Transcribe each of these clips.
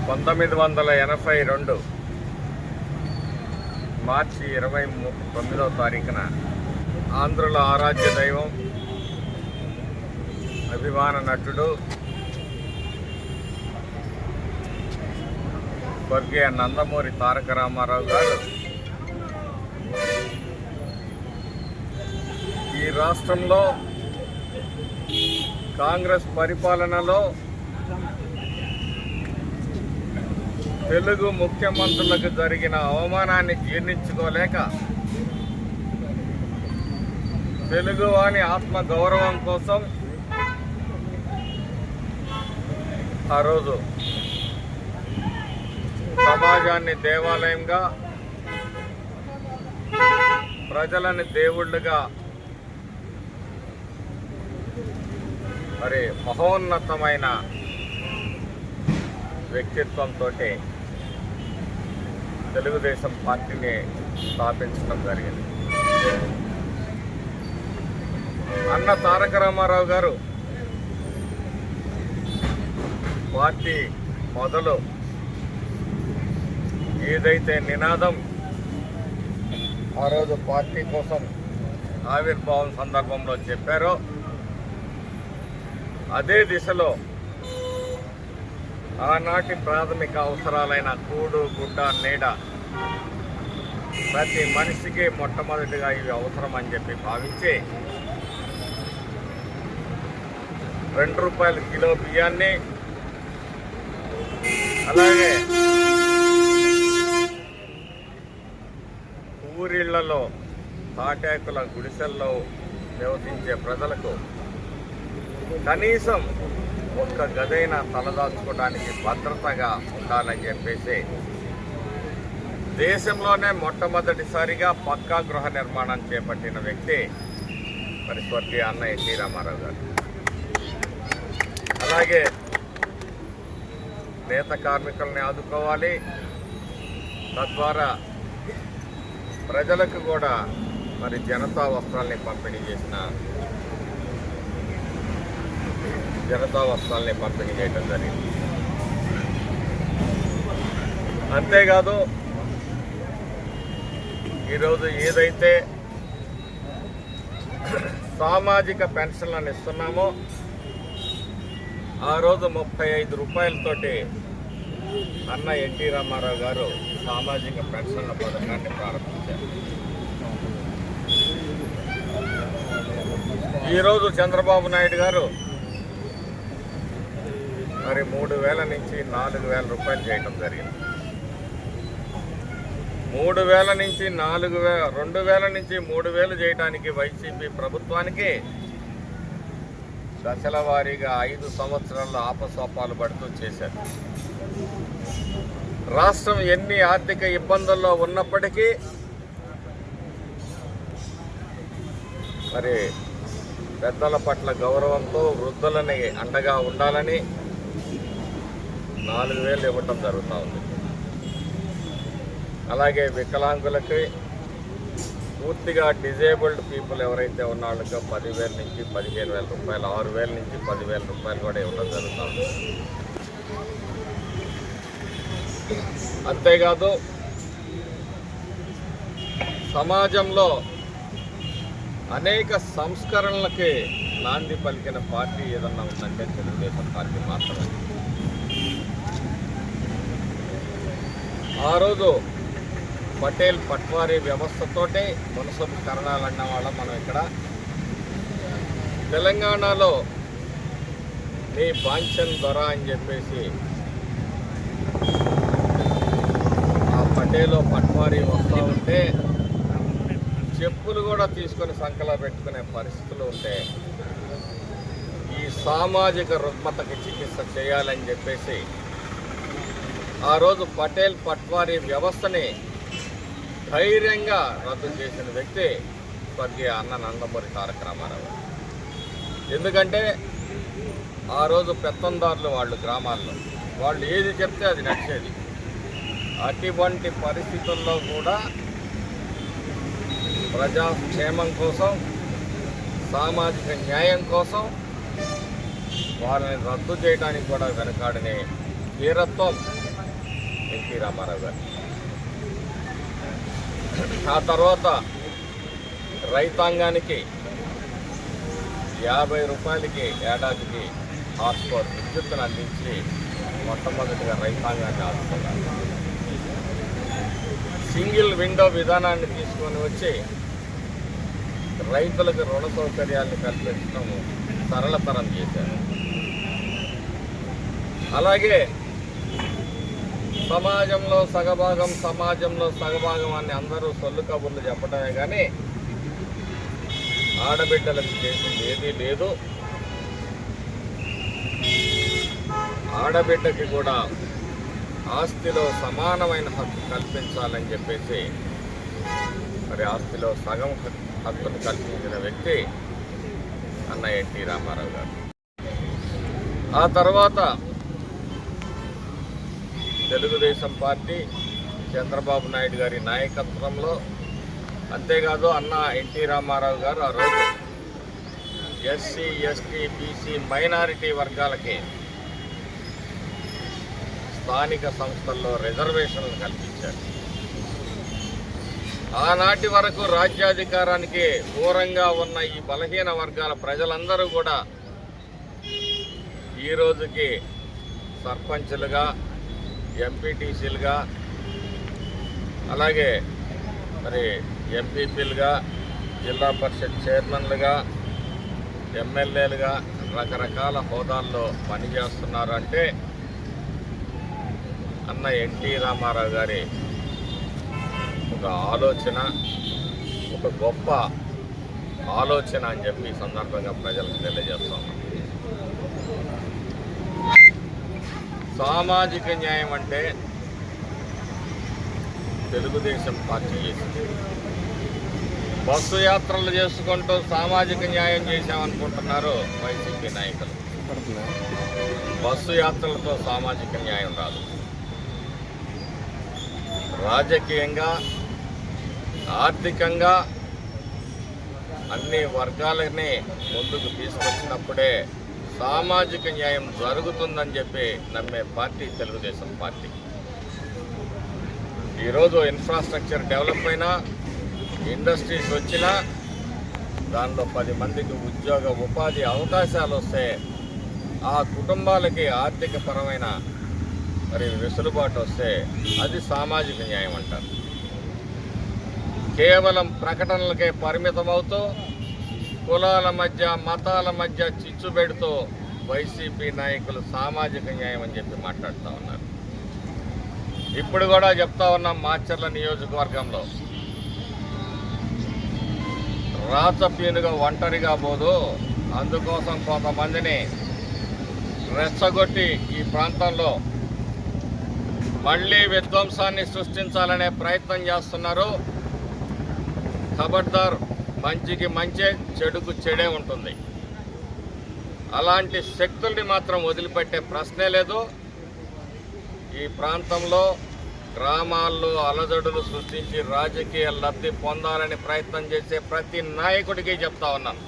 1982 మార్చి 29వ తారీఖున ఆంధ్రుల ఆరాధ్య దైవం, అభిమాన నటుడు స్వర్గీయ నందమూరి తారక రామారావు గారు ఈ రాష్ట్రంలో కాంగ్రెస్ పరిపాలనలో తెలుగు ముఖ్యమంత్రులకు జరిగిన అవమానాన్ని జీర్ణించుకోలేక తెలుగువాని ఆత్మ గౌరవం కోసం ఆ రోజు సమాజాన్ని దేవాలయంగా, ప్రజలని దేవుళ్ళుగా, మరి మహోన్నతమైన వ్యక్తిత్వంతో తెలుగుదేశం పార్టీని స్థాపించడం జరిగింది. అన్న తారక రామారావు గారు పార్టీ మొదలు ఏదైతే నినాదం ఆ రోజు పార్టీ కోసం ఆవిర్భావం సందర్భంలో చెప్పారో అదే దిశలో ఆనాటి ప్రాథమిక అవసరాలైన కూడు, గుడ్డ, నీడ ప్రతి మనిషికి మొట్టమొదటిగా ఇవి అవసరం అని చెప్పి భావించి ₹2 కిలో బియ్యాన్ని, అలాగే ఊరిళ్లలో తాటాకుల గుడిసెల్లో నివసించే ప్రజలకు కనీసం ఒక్క గదైన తలదాచుకోవడానికి భద్రతగా ఉండాలని చెప్పేసి దేశంలోనే మొట్టమొదటిసారిగా పక్కా గృహ నిర్మాణం చేపట్టిన వ్యక్తి మరి స్వర్గీయ అన్న ఎన్టీ రామారావు గారు. అలాగే నేత కార్మికుల్ని ఆదుకోవాలి, తద్వారా ప్రజలకు కూడా మరి జనతా వస్త్రాల్ని పంపిణీ చేయడం జరిగింది. అంతేకాదు ఈరోజు ఏదైతే సామాజిక పెన్షన్లను ఇస్తున్నామో ఆ రోజు ₹35తోటి అన్న ఎన్టీ రామారావు గారు సామాజిక పెన్షన్ల పథకాన్ని ప్రారంభించారు. ఈరోజు చంద్రబాబు నాయుడు గారు మరి 3,000 నుంచి 4,000 రూపాయలు చేయడం జరిగింది. 2,000 నుంచి 3,000 చేయడానికి వైసీపీ ప్రభుత్వానికి దశల వారీగా 5 సంవత్సరాల్లో ఆపసోపాలు పడుతూ చేశారు. రాష్ట్రం ఎన్ని ఆర్థిక ఇబ్బందుల్లో ఉన్నప్పటికీ మరి పెద్దల పట్ల గౌరవంతో వృద్ధులని అండగా ఉండాలని 4,000 ఇవ్వటం జరుగుతూ ఉంది. అలాగే వికలాంగులకి, పూర్తిగా డిజేబుల్డ్ పీపుల్ ఎవరైతే ఉన్న వాళ్ళకో 10,000 నుంచి 15,000 రూపాయలు, 6,000 నుంచి 10,000 రూపాయలు కూడా ఇవ్వడం జరుగుతూ ఉంది. అంతేకాదు సమాజంలో అనేక సంస్కరణలకి నాంది పలికిన పార్టీ ఏదన్నా ఉందంటే తెలుగుదేశం పార్టీ మాత్రమే. ఆ రోజు పటేల్ పట్వారీ వ్యవస్థతోటే మున్సిపల్ కరణాలు అన్న వాళ్ళం మనం ఇక్కడ. తెలంగాణలో నీ బాంఛన్ దొర అని చెప్పేసి ఆ పటేలో పట్వారీ వస్తూ ఉంటే చెప్పులు కూడా తీసుకొని సంకలో పెట్టుకునే పరిస్థితులు ఉంటే ఈ సామాజిక రుగ్మతకి చికిత్స చేయాలని చెప్పేసి ఆ రోజు పటేల్ పట్వారీ వ్యవస్థని ధైర్యంగా రద్దు చేసిన వ్యక్తి స్వర్గీయ అన్న నందమూరి తారక రామారావు. ఎందుకంటే ఆ రోజు పెత్తందారులు వాళ్ళు గ్రామాల్లో వాళ్ళు ఏది చెప్తే అది నడిచేది. అటువంటి పరిస్థితుల్లో కూడా ప్రజాక్షేమం కోసం, సామాజిక న్యాయం కోసం వారిని రద్దు చేయడానికి కూడా వెనకాడని వీరత్వం ఎన్టీ రామారావు గారు. ఆ తర్వాత రైతాంగానికి 50 రూపాయలకి ఏడాదికి హార్స్ పవర్ విద్యుత్తును అందించి మొట్టమొదటిగా రైతాంగాన్ని ఆదుకున్నారు. సింగిల్ విండో విధానాన్ని తీసుకొని వచ్చి రైతులకు రుణ సౌకర్యాన్ని కల్పించడం సరళతరం చేశారు. అలాగే సమాజంలో సగభాగం అని అందరూ సొల్లు కబుర్లు చెప్పడమే కానీ ఆడబిడ్డలకు చేసింది ఏదీ లేదు. ఆడబిడ్డకి కూడా ఆస్తిలో సమానమైన హక్కు కల్పించాలని చెప్పేసి మరి ఆస్తిలో సగం హక్కును కల్పించిన వ్యక్తి అన్న ఎన్టీ రామారావు గారు. ఆ తర్వాత తెలుగుదేశం పార్టీ చంద్రబాబు నాయుడు గారి నాయకత్వంలో, అంతేకాదు అన్న ఎన్టీ రామారావు గారు ఆ రోజు ఎస్సీ, ఎస్టీ, బీసీ, మైనారిటీ వర్గాలకి స్థానిక సంస్థల్లో రిజర్వేషన్లు కల్పించారు. ఆనాటి వరకు రాజ్యాధికారానికి దూరంగా ఉన్న ఈ బలహీన వర్గాల ప్రజలందరూ కూడా ఈ రోజుకి సర్పంచులుగా, ఎంపీటీసీలుగా, అలాగే మరి ఎంపీపీలుగా, జిల్లా పరిషత్ చైర్మన్లుగా, ఎమ్మెల్యేలుగా రకరకాల హోదాల్లో పనిచేస్తున్నారు. అంటే అన్న ఎన్టీ రామారావు గారి ఒక ఆలోచన, ఒక గొప్ప ఆలోచన అని చెప్పి ఈ సందర్భంగా ప్రజలకు తెలియజేస్తాం. సామాజిక న్యాయం అంటే తెలుగుదేశం పార్టీ చేసింది. బస్సు యాత్రలు చేసుకుంటూ సామాజిక న్యాయం చేశామనుకుంటున్నారు వైసీపీ నాయకులు. బస్సు యాత్రలతో సామాజిక న్యాయం రాదు. రాజకీయంగా, ఆర్థికంగా అన్ని వర్గాలని ముందుకు తీసుకొచ్చినప్పుడే సామాజిక న్యాయం జరుగుతుందని చెప్పి నమ్మే పార్టీ తెలుగుదేశం పార్టీ. ఈరోజు ఇన్ఫ్రాస్ట్రక్చర్ డెవలప్ అయినా, ఇండస్ట్రీస్ వచ్చినా, దానిలో 10 మందికి ఉపాధి అవకాశాలు వస్తే ఆ కుటుంబాలకి ఆర్థిక పరమైన మరి వెసులుబాటు వస్తే అది సామాజిక న్యాయం అంటారు. కేవలం ప్రకటనలకే పరిమితమవుతూ కులాల మధ్య, మతాల మధ్య చిచ్చు పెడుతూ వైసీపీ నాయకులు సామాజిక న్యాయం అని చెప్పి మాట్లాడుతూ ఉన్నారు. ఇప్పుడు కూడా చెప్తా ఉన్నాం, మాచర్ల నియోజకవర్గంలో రాచపీనుగా ఒంటరిగా పోదు, అందుకోసం కొంతమందిని రెచ్చగొట్టి ఈ ప్రాంతంలో మళ్ళీ విధ్వంసాన్ని సృష్టించాలనే ప్రయత్నం చేస్తున్నారు. ఖబర్దార్, మంచికి మంచే, చెడుకు చెడే ఉంటుంది. అలాంటి శక్తుల్ని మాత్రం వదిలిపెట్టే ప్రశ్నే లేదు. ఈ ప్రాంతంలో గ్రామాల్లో అలజడులు సృష్టించి రాజకీయ లబ్ధి పొందాలని ప్రయత్నం చేసే ప్రతి నాయకుడికి చెప్తా ఉన్నాను,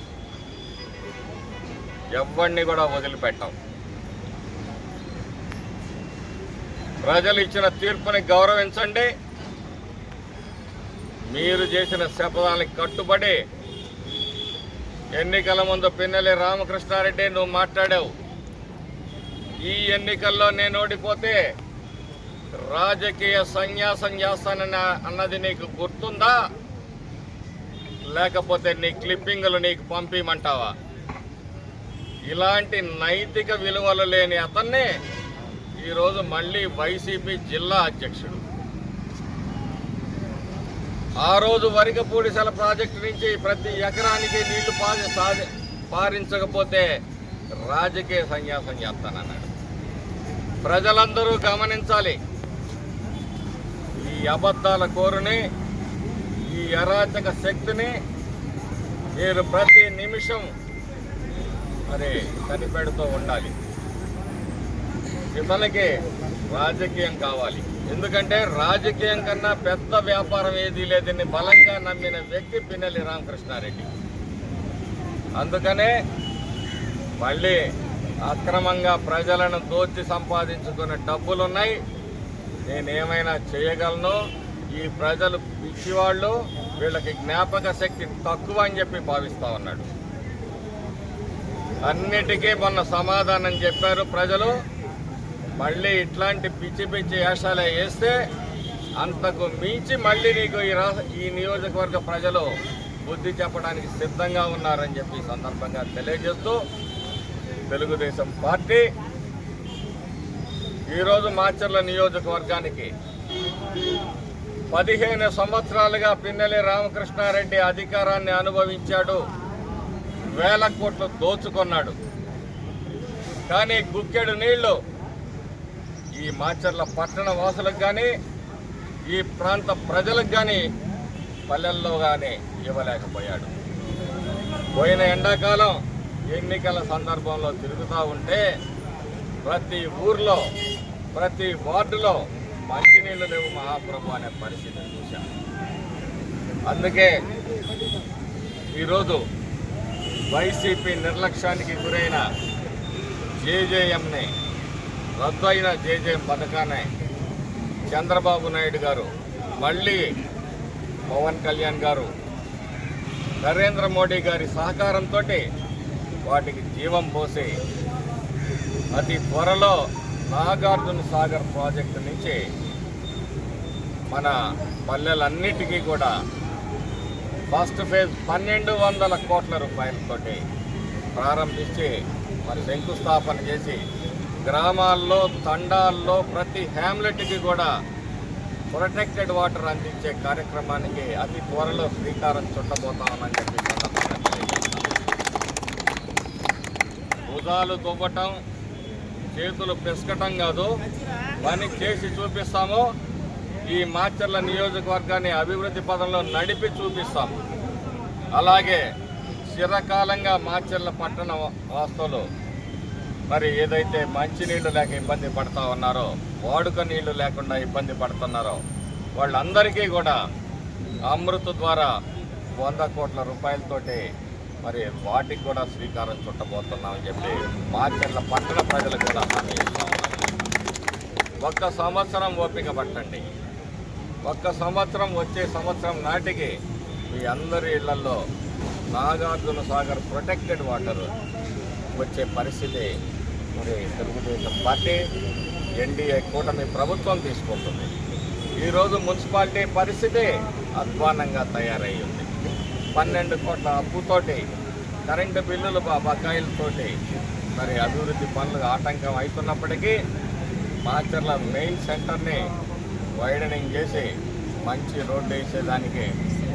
ఎవరిని కూడా వదిలిపెట్టాం. ప్రజలు ఇచ్చిన తీర్పుని గౌరవించండి. మీరు చేసిన శపథానికి కట్టుబడి ఎన్నికల ముందు పిన్నెల్లి రామకృష్ణారెడ్డి నువ్వు మాట్లాడావు, ఈ ఎన్నికల్లో నేను ఓడిపోతే రాజకీయ సన్యాసం చేస్తానని అన్నది నీకు గుర్తుందా? లేకపోతే నీ క్లిప్పింగులు నీకు పంపించమంటావా? ఇలాంటి నైతిక విలువలు లేని అతన్ని ఈరోజు మళ్ళీ వైసీపీ జిల్లా అధ్యక్షుడు. ఆ రోజు వరికపూడిసెల ప్రాజెక్టు నుంచి ప్రతి ఎకరానికి నీళ్లు పారించకపోతే రాజకీయ సన్యాసం చేస్తానన్నాడు. ప్రజలందరూ గమనించాలి, ఈ అబద్ధాల కోరుని, ఈ అరాచక శక్తిని మీరు ప్రతి నిమిషం మరి కనిపెడుతూ ఉండాలి. ఇతనికి రాజకీయం కావాలి, ఎందుకంటే రాజకీయం కన్నా పెద్ద వ్యాపారం ఏదీ లేదని బలంగా నమ్మిన వ్యక్తి పిన్నెల్లి రామకృష్ణారెడ్డి. అందుకనే మళ్ళీ అక్రమంగా ప్రజలను దోచి సంపాదించుకున్న డబ్బులున్నాయి, నేనేమైనా చేయగలను, ఈ ప్రజలు పిచ్చివాళ్ళు, వీళ్ళకి జ్ఞాపక శక్తి తక్కువ అని చెప్పి భావిస్తూ ఉన్నాడు. అన్నిటికీ మొన్న సమాధానం చెప్పారు ప్రజలు. మళ్ళీ ఇట్లాంటి పిచ్చి పిచ్చి వేషాలే వేస్తే అంతకు మించి మళ్ళీ నీకు ఈ నియోజకవర్గ ప్రజలు బుద్ధి చెప్పడానికి సిద్ధంగా ఉన్నారని చెప్పి సందర్భంగా తెలియజేస్తూ, తెలుగుదేశం పార్టీ ఈరోజు మాచర్ల నియోజకవర్గానికి 15 సంవత్సరాలుగా పిన్నెల్లి రామకృష్ణారెడ్డి అధికారాన్ని అనుభవించాడు, వేల కోట్లు దోచుకున్నాడు. కానీ గుక్కెడు నీళ్లు ఈ మాచర్ల పట్టణ వాసులకు కానీ, ఈ ప్రాంత ప్రజలకు కానీ, పల్లెల్లో కానీ ఇవ్వలేకపోయాడు. పోయిన ఎండాకాలం ఎన్నికల సందర్భంలో తిరుగుతూ ఉంటే ప్రతి ఊర్లో, ప్రతి వార్డులో మంచినీళ్ళు లేవు మహాప్రభు అనే పరిస్థితి చూశాను. అందుకే ఈరోజు వైసీపీ నిర్లక్ష్యానికి గురైన జేజేఎంని, రద్దు అయిన జేజేఎం పథకాన్ని చంద్రబాబు నాయుడు గారు, మళ్ళీ పవన్ కళ్యాణ్ గారు, నరేంద్ర మోడీ గారి సహకారంతో వాటికి జీవం పోసి అతి త్వరలో నాగార్జున సాగర్ ప్రాజెక్టు నుంచి మన పల్లెలన్నిటికీ కూడా ఫస్ట్ ఫేజ్ 1200 కోట్ల రూపాయలతోటి ప్రారంభించి మరి శంకుస్థాపన చేసి గ్రామాల్లో, తండాల్లో ప్రతి హ్యామ్లెట్కి కూడా ప్రొటెక్టెడ్ వాటర్ అందించే కార్యక్రమానికి అతి త్వరలో శ్రీకారం చుట్టబోతామని చెప్పి భుజాలు దువ్వటం, చేతులు పిసకటం కాదు, పని చేసి చూపిస్తాము. ఈ మాచర్ల నియోజకవర్గాన్ని అభివృద్ధి పదంలో నడిపి చూపిస్తాము. అలాగే చిరకాలంగా మాచర్ల పట్టణ వాస్తువులు మరి ఏదైతే మంచినీళ్లు లేక ఇబ్బంది పడుతూ ఉన్నారో, వాడుక నీళ్లు లేకుండా ఇబ్బంది పడుతున్నారో వాళ్ళందరికీ కూడా అమృత్ ద్వారా 100 కోట్ల రూపాయలతోటి మరి వాటికి కూడా శ్రీకారం చుట్టబోతున్నామని చెప్పి మాచర్ల పట్టణ ప్రజలకు కూడా హామీ ఇస్తాం. ఒక్క సంవత్సరం ఓపిక పట్టండి. ఒక్క సంవత్సరం, వచ్చే సంవత్సరం నాటికి మీ అందరి ఇళ్లలో నాగార్జున సాగర్ ప్రొటెక్టెడ్ వాటర్ వచ్చే పరిస్థితి మరి తెలుగుదేశం పార్టీ, ఎన్డీఏ కూటమి ప్రభుత్వం తీసుకుంటుంది. ఈరోజు మున్సిపాలిటీ పరిస్థితి అధ్వానంగా తయారయ్యింది. 12 కోట్ల అప్పుతోటి, కరెంటు బిల్లులు బకాయిలతోటి మరి అభివృద్ధి పనులు ఆటంకం అవుతున్నప్పటికీ మాచర్ల మెయిన్ సెంటర్ని వైడనింగ్ చేసి మంచి రోడ్డు వేసేదానికి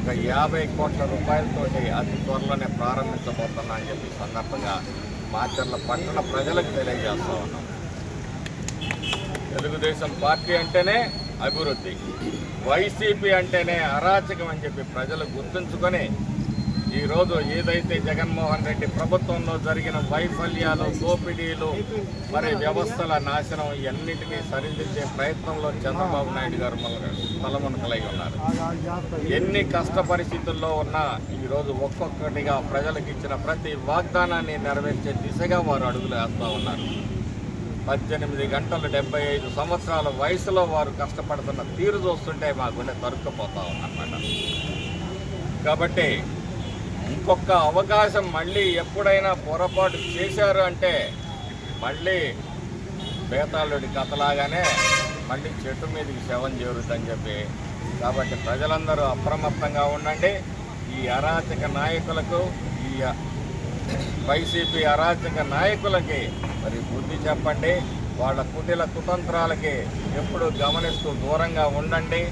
ఒక 50 కోట్ల రూపాయలతోటి అతి త్వరలోనే ప్రారంభించబోతున్నా అని చెప్పి సందర్భంగా మాచర్ల పట్టణ ప్రజలకు తెలియజేస్తూ ఉన్నాం. తెలుగుదేశం పార్టీ అంటేనే అభివృద్ధి, వైసీపీ అంటేనే అరాచకం అని చెప్పి ప్రజలు గుర్తుంచుకొని ఈరోజు ఏదైతే జగన్మోహన్ రెడ్డి ప్రభుత్వంలో జరిగిన వైఫల్యాలు, దోపిడీలు, మరి వ్యవస్థల నాశనం ఇవన్నిటినీ సరిదిద్దే ప్రయత్నంలో చంద్రబాబు నాయుడు గారు తలమునకలై ఉన్నారు. ఎన్ని కష్ట పరిస్థితుల్లో ఉన్నా ఈరోజు ఒక్కొక్కటిగా ప్రజలకు ఇచ్చిన ప్రతి వాగ్దానాన్ని నెరవేర్చే దిశగా వారు అడుగులు వేస్తూ ఉన్నారు. 18 గంటలు 75 సంవత్సరాల వయసులో వారు కష్టపడుతున్న తీరు చూస్తుంటే మా గుండె తరుక్కుపోతా ఉందన్నమాట. కాబట్టి ఇంకొక అవకాశం మళ్ళీ ఎప్పుడైనా పొరపాటు చేశారు అంటే మళ్ళీ బేతాళుడి కథలాగానే మళ్ళీ చెట్టు మీదకి శవం చేరుద్దని చెప్పి, కాబట్టి ప్రజలందరూ అప్రమత్తంగా ఉండండి. ఈ అరాచక నాయకులకు, ఈ వైసీపీ అరాచక నాయకులకి మరి బుద్ధి చెప్పండి. వాళ్ళ కుటిల కుతంత్రాలకి ఎప్పుడు గమనిస్తూ దూరంగా ఉండండి.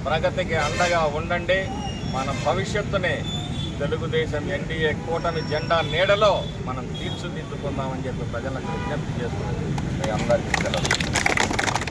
ప్రగతికి అండగా ఉండండి. మన భవిష్యత్తుని తెలుగుదేశం ఎన్డీఏ కూటమి జెండా నీడలో మనం తీర్చిదిద్దుకుందామని చెప్పి ప్రజలకు విజ్ఞప్తి చేస్తూ మీ అందరికీ సెలవు.